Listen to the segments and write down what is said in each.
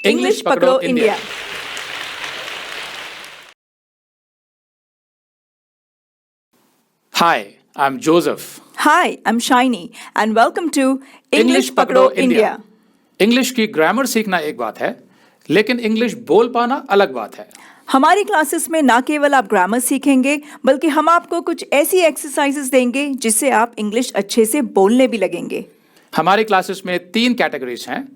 English पकड़ो India. Hi, I'm Joseph. Hi, I'm Shiny and welcome to English English पकड़ो पकड़ो India. India. English की grammar सीखना एक बात है, लेकिन इंग्लिश बोल पाना अलग बात है। हमारी क्लासेस में ना केवल आप ग्रामर सीखेंगे बल्कि हम आपको कुछ ऐसी एक्सरसाइजेस देंगे जिससे आप इंग्लिश अच्छे से बोलने भी लगेंगे। हमारी क्लासेस में 3 कैटेगरीज हैं,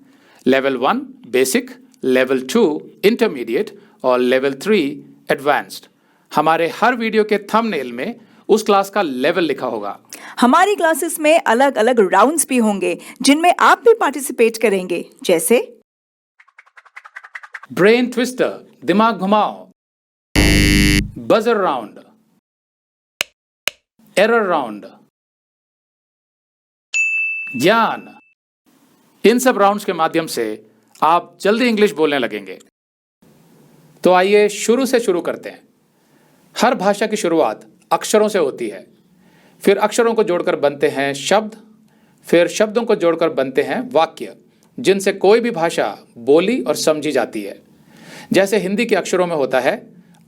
लेवल 1 बेसिक, लेवल 2 इंटरमीडिएट और लेवल 3 एडवांस्ड। हमारे हर वीडियो के थंबनेल में उस क्लास का लेवल लिखा होगा। हमारी क्लासेस में अलग अलग राउंड्स भी होंगे जिनमें आप भी पार्टिसिपेट करेंगे, जैसे ब्रेन ट्विस्टर, दिमाग घुमाओ, बजर राउंड, एरर राउंड, ज्ञान। इन सब राउंड्स के माध्यम से आप जल्दी इंग्लिश बोलने लगेंगे। तो आइए शुरू से शुरू करते हैं। हर भाषा की शुरुआत अक्षरों से होती है, फिर अक्षरों को जोड़कर बनते हैं शब्द, फिर शब्दों को जोड़कर बनते हैं वाक्य, जिनसे कोई भी भाषा बोली और समझी जाती है। जैसे हिंदी के अक्षरों में होता है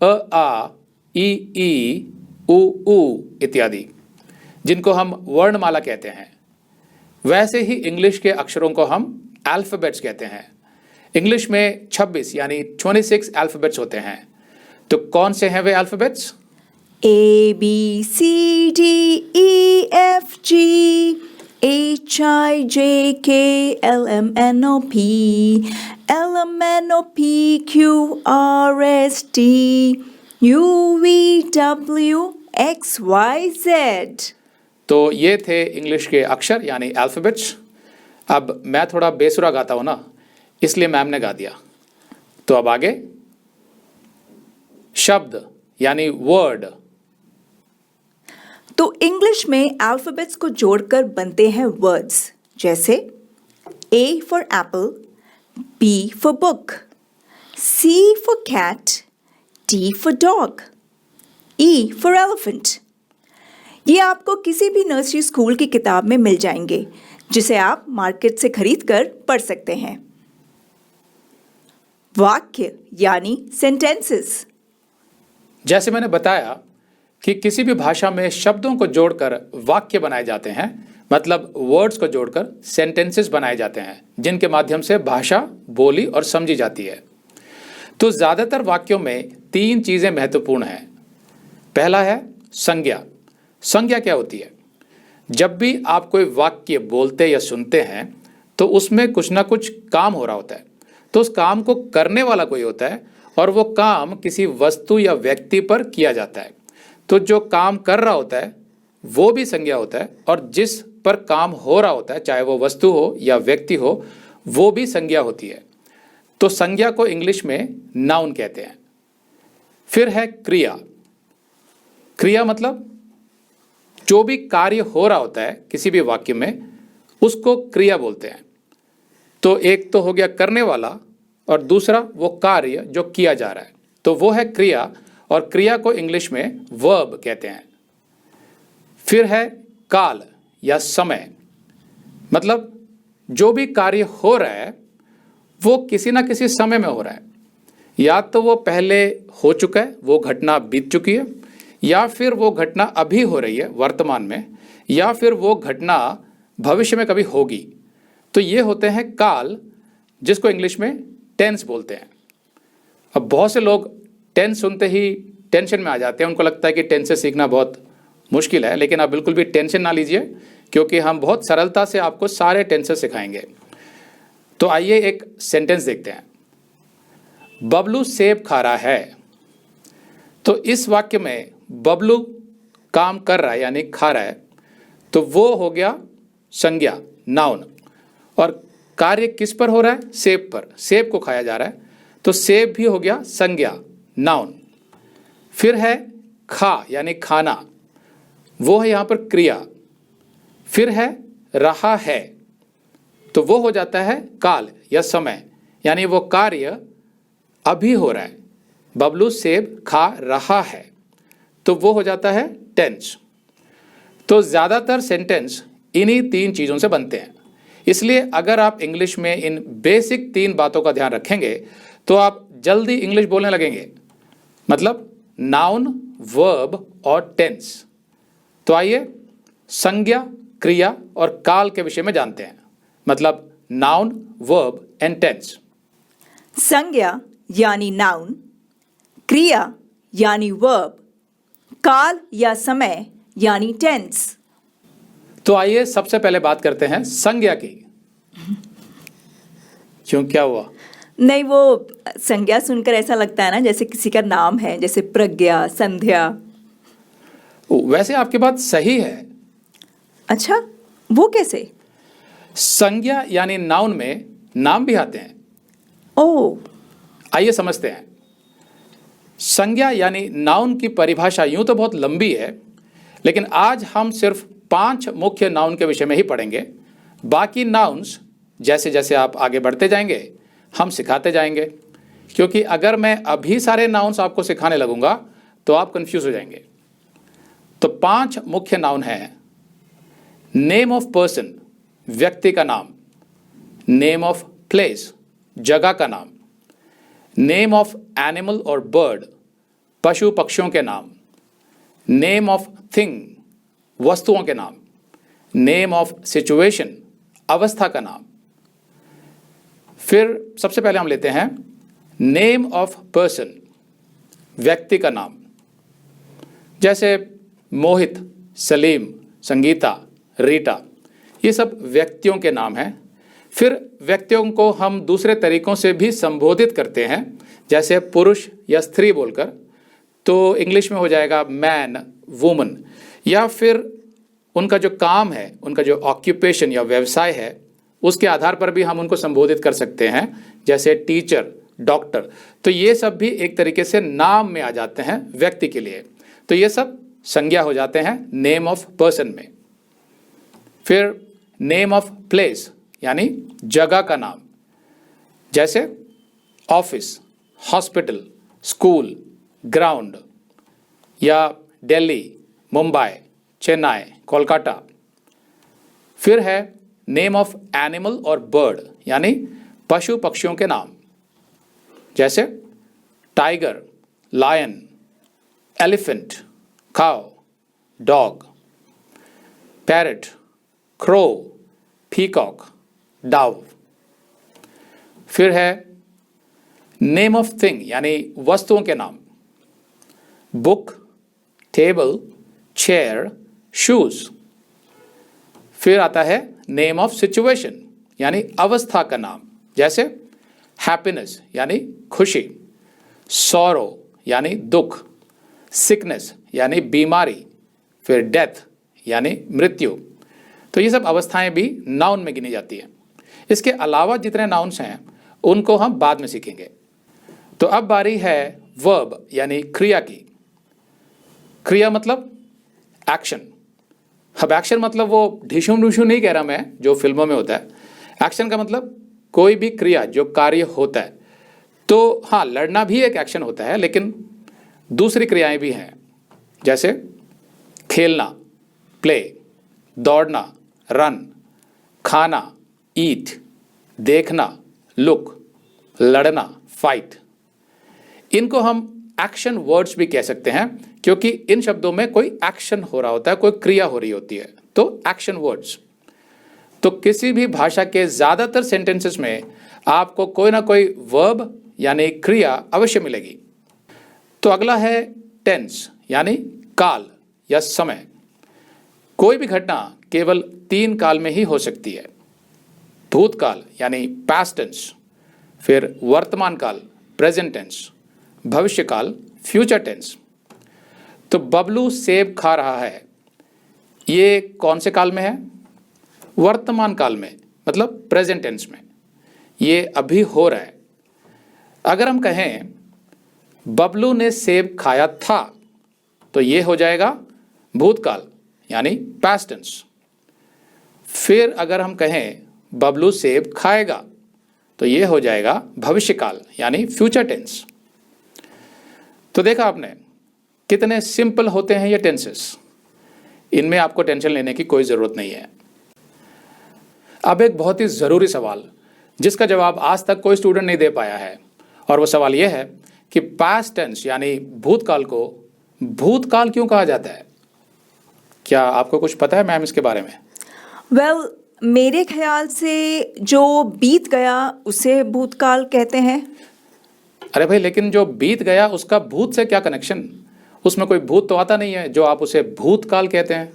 अ, आ, ई, उ इत्यादि, जिनको हम वर्णमाला कहते हैं। वैसे ही इंग्लिश के अक्षरों को हम अल्फाबेट्स कहते हैं। इंग्लिश में 26 यानी 26 अल्फाबेट्स होते हैं। तो कौन से हैं वे alphabets? A B C D E F G H I J K L M N O P Q R S T U V W X Y Z। तो ये थे इंग्लिश के अक्षर यानी अल्फाबेट्स। अब मैं थोड़ा बेसुरा गाता हूँ ना, इसलिए मैम ने गा दिया। तो अब आगे शब्द यानी वर्ड। तो इंग्लिश में अल्फाबेट्स को जोड़कर बनते हैं वर्ड्स, जैसे A for apple, B for book, C for cat, D for dog, E for elephant. ये आपको किसी भी नर्सरी स्कूल की किताब में मिल जाएंगे, जिसे आप मार्केट से खरीद कर पढ़ सकते हैं। वाक्य यानी सेंटेंसेस। जैसे मैंने बताया कि किसी भी भाषा में शब्दों को जोड़कर वाक्य बनाए जाते हैं, मतलब वर्ड्स को जोड़कर सेंटेंसेस बनाए जाते हैं, जिनके माध्यम से भाषा बोली और समझी जाती है। तो ज़्यादातर वाक्यों में 3 चीज़ें महत्वपूर्ण हैं। पहला है संज्ञा। संज्ञा क्या होती है? जब भी आप कोई वाक्य बोलते या सुनते हैं तो उसमें कुछ ना कुछ काम हो रहा होता है, तो उस काम को करने वाला कोई होता है और वो काम किसी वस्तु या व्यक्ति पर किया जाता है। तो जो काम कर रहा होता है वो भी संज्ञा होता है, और जिस पर काम हो रहा होता है, चाहे वो वस्तु हो या व्यक्ति हो, वो भी संज्ञा होती है। तो संज्ञा को इंग्लिश में नाउन कहते हैं। फिर है क्रिया। क्रिया मतलब जो भी कार्य हो रहा होता है किसी भी वाक्य में, उसको क्रिया बोलते हैं। तो एक तो हो गया करने वाला और दूसरा वो कार्य जो किया जा रहा है, तो वो है क्रिया, और क्रिया को इंग्लिश में वर्ब कहते हैं। फिर है काल या समय, मतलब जो भी कार्य हो रहा है वो किसी ना किसी समय में हो रहा है। या तो वो पहले हो चुका है, वो घटना बीत चुकी है, या फिर वो घटना अभी हो रही है वर्तमान में, या फिर वो घटना भविष्य में कभी होगी। तो ये होते हैं काल, जिसको इंग्लिश में टेंस बोलते हैं। अब बहुत से लोग टेंस सुनते ही टेंशन में आ जाते हैं, उनको लगता है कि टेंसेस सीखना बहुत मुश्किल है, लेकिन आप बिल्कुल भी टेंशन ना लीजिए, क्योंकि हम बहुत सरलता से आपको सारे टेंसेस सिखाएंगे। तो आइए एक सेंटेंस देखते हैं। बबलू सेब खा रहा है। तो इस वाक्य में बबलू काम कर रहा है यानी खा रहा है, तो वो हो गया संज्ञा, नाउन। और कार्य किस पर हो रहा है? सेब पर। सेब को खाया जा रहा है, तो सेब भी हो गया संज्ञा, नाउन। फिर है खा यानी खाना, वो है यहाँ पर क्रिया। फिर है रहा है, तो वो हो जाता है काल या समय, यानी वो कार्य अभी हो रहा है। बबलू सेब खा रहा है, तो वो हो जाता है टेंस। तो ज़्यादातर सेंटेंस इन्हीं 3 चीज़ों से बनते हैं। इसलिए अगर आप इंग्लिश में इन बेसिक 3 बातों का ध्यान रखेंगे तो आप जल्दी इंग्लिश बोलने लगेंगे, मतलब नाउन, वर्ब और टेंस। तो आइए संज्ञा, क्रिया और काल के विषय में जानते हैं, मतलब नाउन, वर्ब एंड टेंस। संज्ञा यानी नाउन, क्रिया यानी वर्ब, काल या समय यानी टेंस। तो आइए सबसे पहले बात करते हैं संज्ञा की। क्यों, क्या हुआ? नहीं, वो संज्ञा सुनकर ऐसा लगता है ना जैसे किसी का नाम है, जैसे प्रज्ञा, संध्या। वैसे आपकी बात सही है। अच्छा, वो कैसे? संज्ञा यानी नाउन में नाम भी आते हैं। ओह, आइए समझते हैं। संज्ञा यानी नाउन की परिभाषा यूं तो बहुत लंबी है, लेकिन आज हम सिर्फ 5 मुख्य नाउन के विषय में ही पढ़ेंगे। बाकी नाउन्स जैसे जैसे आप आगे बढ़ते जाएंगे हम सिखाते जाएंगे, क्योंकि अगर मैं अभी सारे नाउन्स आपको सिखाने लगूंगा तो आप कंफ्यूज हो जाएंगे। तो 5 मुख्य नाउन हैं। नेम ऑफ पर्सन, व्यक्ति का नाम। नेम ऑफ प्लेस, जगह का नाम। नेम ऑफ एनिमल और बर्ड, पशु पक्षियों के नाम। नेम ऑफ थिंग, वस्तुओं के नाम। नेम ऑफ सिचुएशन, अवस्था का नाम। फिर सबसे पहले हम लेते हैं नेम ऑफ पर्सन, व्यक्ति का नाम। जैसे मोहित, सलीम, संगीता, रीटा, ये सब व्यक्तियों के नाम हैं। फिर व्यक्तियों को हम दूसरे तरीकों से भी संबोधित करते हैं, जैसे पुरुष या स्त्री बोलकर। तो इंग्लिश में हो जाएगा मैन, वुमन, या फिर उनका जो काम है, उनका जो ऑक्यूपेशन या व्यवसाय है, उसके आधार पर भी हम उनको संबोधित कर सकते हैं, जैसे टीचर, डॉक्टर। तो ये सब भी एक तरीके से नाम में आ जाते हैं व्यक्ति के लिए। तो ये सब संज्ञा हो जाते हैं नेम ऑफ पर्सन में। फिर नेम ऑफ प्लेस यानी जगह का नाम, जैसे ऑफिस, हॉस्पिटल, स्कूल, ग्राउंड, या दिल्ली, मुंबई, चेन्नई, कोलकाता। फिर है नेम ऑफ एनिमल और बर्ड यानी पशु पक्षियों के नाम, जैसे tiger, lion, elephant, cow, dog. Parrot, crow, peacock, dove. फिर है नेम ऑफ थिंग यानी वस्तुओं के नाम, बुक, टेबल, चेयर, शूज। फिर आता है नेम ऑफ सिचुएशन यानी अवस्था का नाम, जैसे हैप्पीनेस यानी खुशी, सॉरो यानी दुख, सिकनेस यानी बीमारी, फिर डेथ यानी मृत्यु। तो ये सब अवस्थाएं भी नाउन में गिनी जाती हैं। इसके अलावा जितने नाउन्स हैं उनको हम बाद में सीखेंगे। तो अब बारी है वर्ब यानी क्रिया की। क्रिया मतलब एक्शन। अब एक्शन मतलब वो ढिशुम ढुशुम नहीं कह रहा मैं, जो फिल्मों में होता है। एक्शन का मतलब कोई भी क्रिया जो कार्य होता है। तो हाँ, लड़ना भी एक एक्शन होता है, लेकिन दूसरी क्रियाएं भी हैं, जैसे खेलना, प्ले, दौड़ना, रन, खाना, ईट, देखना, लुक, लड़ना, फाइट। इनको हम एक्शन वर्ड्स भी कह सकते हैं, क्योंकि इन शब्दों में कोई एक्शन हो रहा होता है, कोई क्रिया हो रही होती है, तो एक्शन वर्ड्स। तो किसी भी भाषा के ज़्यादातर सेंटेंसेस में आपको कोई ना कोई वर्ब यानी क्रिया अवश्य मिलेगी। तो अगला है टेंस यानी काल या समय। कोई भी घटना केवल 3 काल में ही हो सकती है। भूतकाल यानी पास्ट टेंस, फिर वर्तमान काल प्रेजेंट टेंस, भविष्यकाल फ्यूचर टेंस। तो बबलू सेब खा रहा है, ये कौन से काल में है? वर्तमान काल में, मतलब प्रेजेंट टेंस में, ये अभी हो रहा है। अगर हम कहें बबलू ने सेब खाया था, तो ये हो जाएगा भूतकाल यानी पास्ट टेंस। फिर अगर हम कहें बबलू सेब खाएगा, तो ये हो जाएगा भविष्यकाल यानी फ्यूचर टेंस। तो देखा आपने कितने सिंपल होते हैं ये टेंसेस। इनमें आपको टेंशन लेने की कोई ज़रूरत नहीं है। अब एक बहुत ही ज़रूरी सवाल जिसका जवाब आज तक कोई स्टूडेंट नहीं दे पाया है, और वो सवाल ये है कि पास्ट टेंस यानी भूतकाल को भूतकाल क्यों कहा जाता है? क्या आपको कुछ पता है मैम इसके बारे में? वेल, मेरे ख्याल से जो बीत गया उसे भूतकाल कहते हैं। अरे भाई, लेकिन जो बीत गया उसका भूत से क्या कनेक्शन? उसमें कोई भूत तो आता नहीं है जो आप उसे भूतकाल कहते हैं।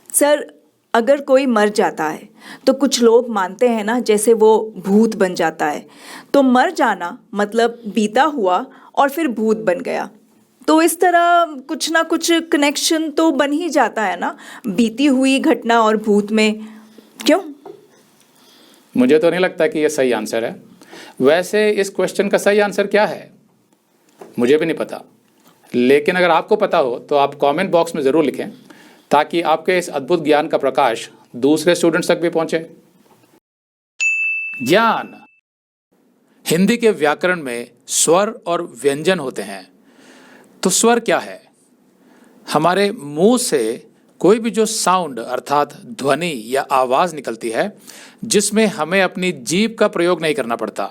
सर, अगर कोई मर जाता है तो कुछ लोग मानते हैं ना, जैसे वो भूत बन जाता है, तो मर जाना मतलब बीता हुआ और फिर भूत बन गया। तो इस तरह कुछ ना कुछ कनेक्शन तो बन ही जाता है ना, बीती हुई घटना और भूत में। क्यों? मुझे तो नहीं लगता कि ये सही आंसर है। वैसे इस क्वेश्चन का सही आंसर क्या है मुझे भी नहीं पता, लेकिन अगर आपको पता हो तो आप कमेंट बॉक्स में ज़रूर लिखें ताकि आपके इस अद्भुत ज्ञान का प्रकाश दूसरे स्टूडेंट्स तक भी पहुंचे। ज्ञान। हिंदी के व्याकरण में स्वर और व्यंजन होते हैं। तो स्वर क्या है? हमारे मुंह से कोई भी जो साउंड अर्थात ध्वनि या आवाज़ निकलती है जिसमें हमें अपनी जीभ का प्रयोग नहीं करना पड़ता,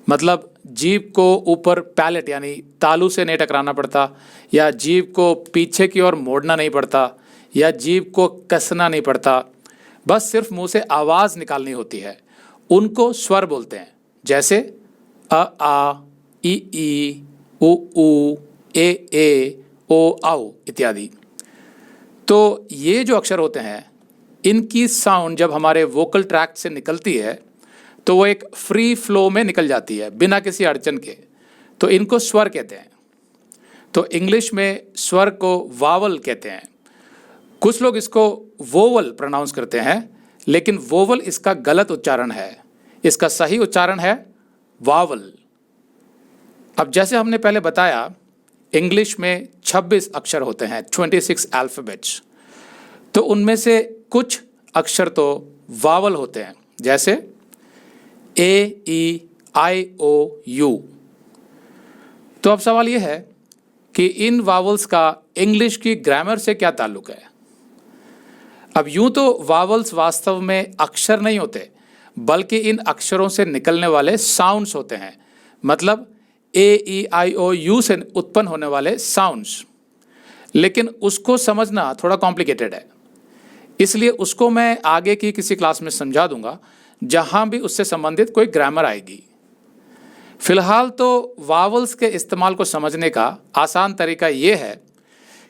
मतलब जीभ को ऊपर पैलेट यानी तालू से नहीं टकराना पड़ता, या जीभ को पीछे की ओर मोड़ना नहीं पड़ता, या जीभ को कसना नहीं पड़ता, बस सिर्फ मुंह से आवाज़ निकालनी होती है, उनको स्वर बोलते हैं। जैसे अ आ, ई उ ए ओ औ इत्यादि। तो ये जो अक्षर होते हैं इनकी साउंड जब हमारे वोकल ट्रैक्ट से निकलती है तो वो एक फ्री फ्लो में निकल जाती है बिना किसी अड़चन के, तो इनको स्वर कहते हैं। तो इंग्लिश में स्वर को वावल कहते हैं। कुछ लोग इसको वोवल प्रोनाउंस करते हैं, लेकिन वोवल इसका गलत उच्चारण है। इसका सही उच्चारण है वावल। अब जैसे हमने पहले बताया, इंग्लिश में 26 अक्षर होते हैं, 26 अल्फ़ाबेट्स। तो उनमें से कुछ अक्षर तो वावल होते हैं, जैसे AEIOU। तो अब सवाल यह है कि इन वावल्स का इंग्लिश की ग्रामर से क्या ताल्लुक है? अब यूं तो वावल्स वास्तव में अक्षर नहीं होते, बल्कि इन अक्षरों से निकलने वाले साउंड्स होते हैं, मतलब AEIOU से उत्पन्न होने वाले साउंड्स। लेकिन उसको समझना थोड़ा कॉम्प्लिकेटेड है, इसलिए उसको मैं आगे की किसी क्लास में समझा दूंगा जहां भी उससे संबंधित कोई ग्रामर आएगी। फिलहाल तो वावल्स के इस्तेमाल को समझने का आसान तरीका ये है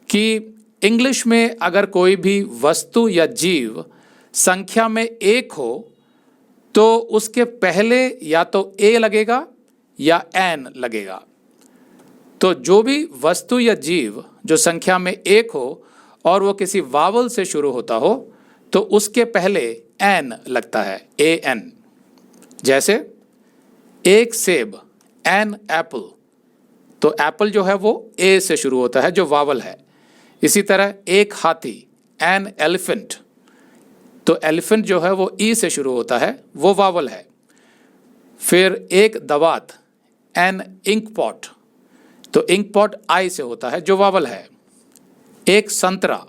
कि इंग्लिश में अगर कोई भी वस्तु या जीव संख्या में एक हो तो उसके पहले या तो ए लगेगा या एन लगेगा। तो जो भी वस्तु या जीव जो संख्या में एक हो और वो किसी वावल से शुरू होता हो तो उसके पहले एन लगता है, AN। जैसे एक सेब, एन एप्पल, तो एप्पल जो है वो ए से शुरू होता है जो वावल है। इसी तरह एक हाथी, एन एलिफेंट, तो एलिफेंट जो है वो ई से शुरू होता है, वो वावल है। फिर एक दवात, एन इंक पॉट, तो इंक पॉट आई से होता है जो वावल है। एक संतरा,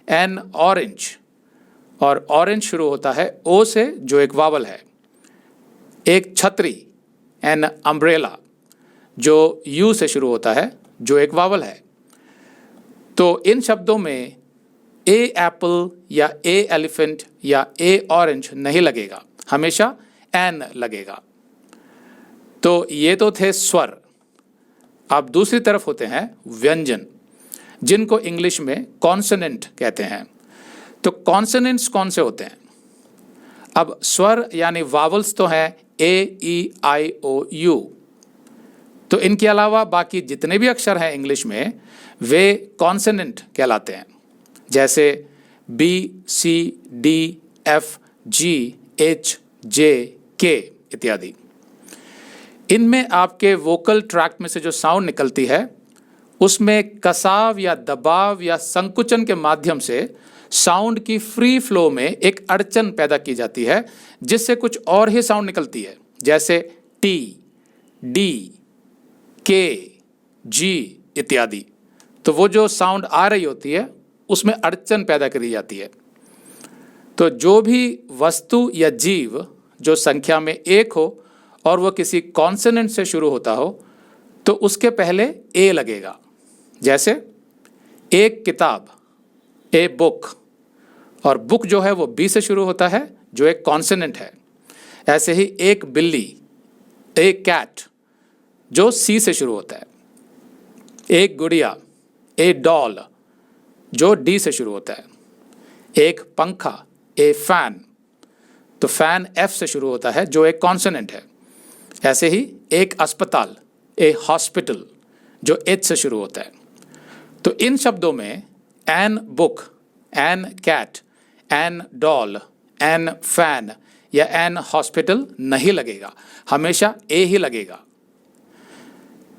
एन ऑरेंज, और ऑरेंज शुरू होता है ओ से जो एक वावल है। एक छतरी, एन अम्ब्रेला, जो यू से शुरू होता है जो एक वावल है। तो इन शब्दों में ए एप्पल या ए एलिफेंट या ए ऑरेंज नहीं लगेगा, हमेशा एन लगेगा। तो ये तो थे स्वर। अब दूसरी तरफ होते हैं व्यंजन, जिनको इंग्लिश में कॉन्सोनेंट कहते हैं। तो कॉन्सोनेंट्स कौन से होते हैं? अब स्वर यानी वावल्स तो हैं AEIOU, तो इनके अलावा बाकी जितने भी अक्षर हैं इंग्लिश में वे कॉन्सोनेंट कहलाते हैं, जैसे B, C, D, F, G, H, J, K इत्यादि। इनमें आपके वोकल ट्रैक्ट में से जो साउंड निकलती है उसमें कसाव या दबाव या संकुचन के माध्यम से साउंड की फ्री फ्लो में एक अड़चन पैदा की जाती है, जिससे कुछ और ही साउंड निकलती है, जैसे T, D, K, G इत्यादि। तो वो जो साउंड आ रही होती है उसमें अड़चन पैदा करी जाती है। तो जो भी वस्तु या जीव जो संख्या में एक हो और वो किसी कॉन्सोनेंट से शुरू होता हो तो उसके पहले ए लगेगा। जैसे एक किताब, ए बुक, और बुक जो है वो बी से शुरू होता है जो एक कॉन्सोनेंट है। ऐसे ही एक बिल्ली, एक कैट, जो सी से शुरू होता है। एक गुड़िया, ए डॉल, जो डी से शुरू होता है। एक पंखा, ए फैन, तो फैन एफ से शुरू होता है जो एक कॉन्सोनेंट है। ऐसे ही एक अस्पताल, ए हॉस्पिटल, जो एच से शुरू होता है। तो इन शब्दों में an book, an cat, an doll, an fan या एन हॉस्पिटल नहीं लगेगा, हमेशा ए ही लगेगा।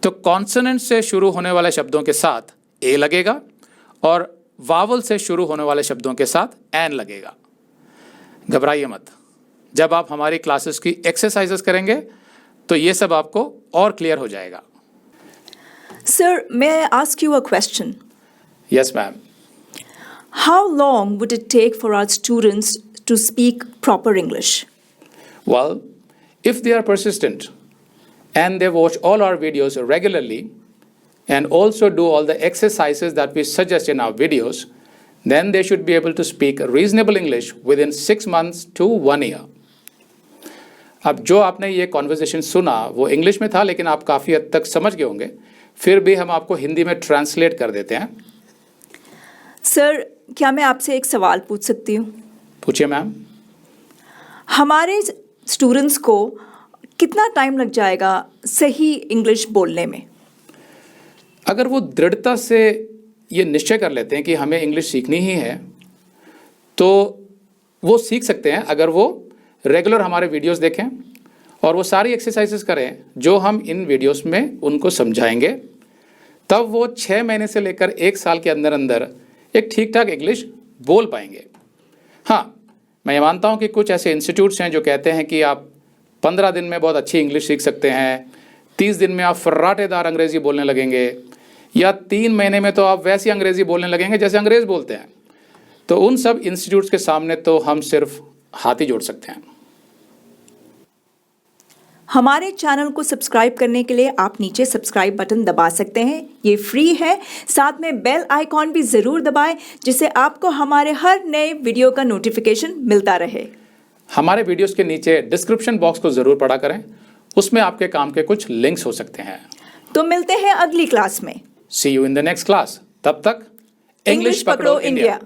तो कॉन्सोनेंट से शुरू होने वाले शब्दों के साथ ए लगेगा और वावल से शुरू होने वाले शब्दों के साथ एन लगेगा। घबराइए मत, जब आप हमारी क्लासेस की एक्सरसाइजेस करेंगे तो ये सब आपको और क्लियर हो जाएगा। Sir, may I ask you a question? Yes, ma'am. How long would it take for our students to speak proper English? Well, if they are persistent and they watch all our videos regularly and also do all the exercises that we suggest in our videos, then they should be able to speak reasonable English within 6 months to 1 year. अब जो आपने ये conversation सुना वो English में था, लेकिन आप काफ़ी हद तक समझ गए होंगे, फिर भी हम आपको हिंदी में ट्रांसलेट कर देते हैं। सर, क्या मैं आपसे एक सवाल पूछ सकती हूँ? पूछिए मैम। हमारे स्टूडेंट्स को कितना टाइम लग जाएगा सही इंग्लिश बोलने में? अगर वो दृढ़ता से ये निश्चय कर लेते हैं कि हमें इंग्लिश सीखनी ही है तो वो सीख सकते हैं, अगर वो रेगुलर हमारे वीडियोस देखें और वो सारी एक्सरसाइजेस करें जो हम इन वीडियोस में उनको समझाएंगे। तब वो 6 महीने से लेकर 1 साल के अंदर अंदर एक ठीक ठाक इंग्लिश बोल पाएंगे। हाँ, मैं ये मानता हूँ कि कुछ ऐसे इंस्टीट्यूट्स हैं जो कहते हैं कि आप 15 दिन में बहुत अच्छी इंग्लिश सीख सकते हैं, 30 दिन में आप फर्राटेदार अंग्रेज़ी बोलने लगेंगे, या 3 महीने में तो आप वैसी अंग्रेज़ी बोलने लगेंगे जैसे अंग्रेज़ बोलते हैं। तो उन सब इंस्टीट्यूट्स के सामने तो हम सिर्फ हाथ ही जोड़ सकते हैं। हमारे चैनल को सब्सक्राइब करने के लिए आप नीचे सब्सक्राइब बटन दबा सकते हैं, ये फ्री है। साथ में बेल आइकॉन भी ज़रूर दबाएं जिससे आपको हमारे हर नए वीडियो का नोटिफिकेशन मिलता रहे। हमारे वीडियोस के नीचे डिस्क्रिप्शन बॉक्स को ज़रूर पढ़ा करें, उसमें आपके काम के कुछ लिंक्स हो सकते हैं। तो मिलते हैं अगली क्लास में। See you in the next class. तब तक इंग्लिश पकड़ो इंडिया।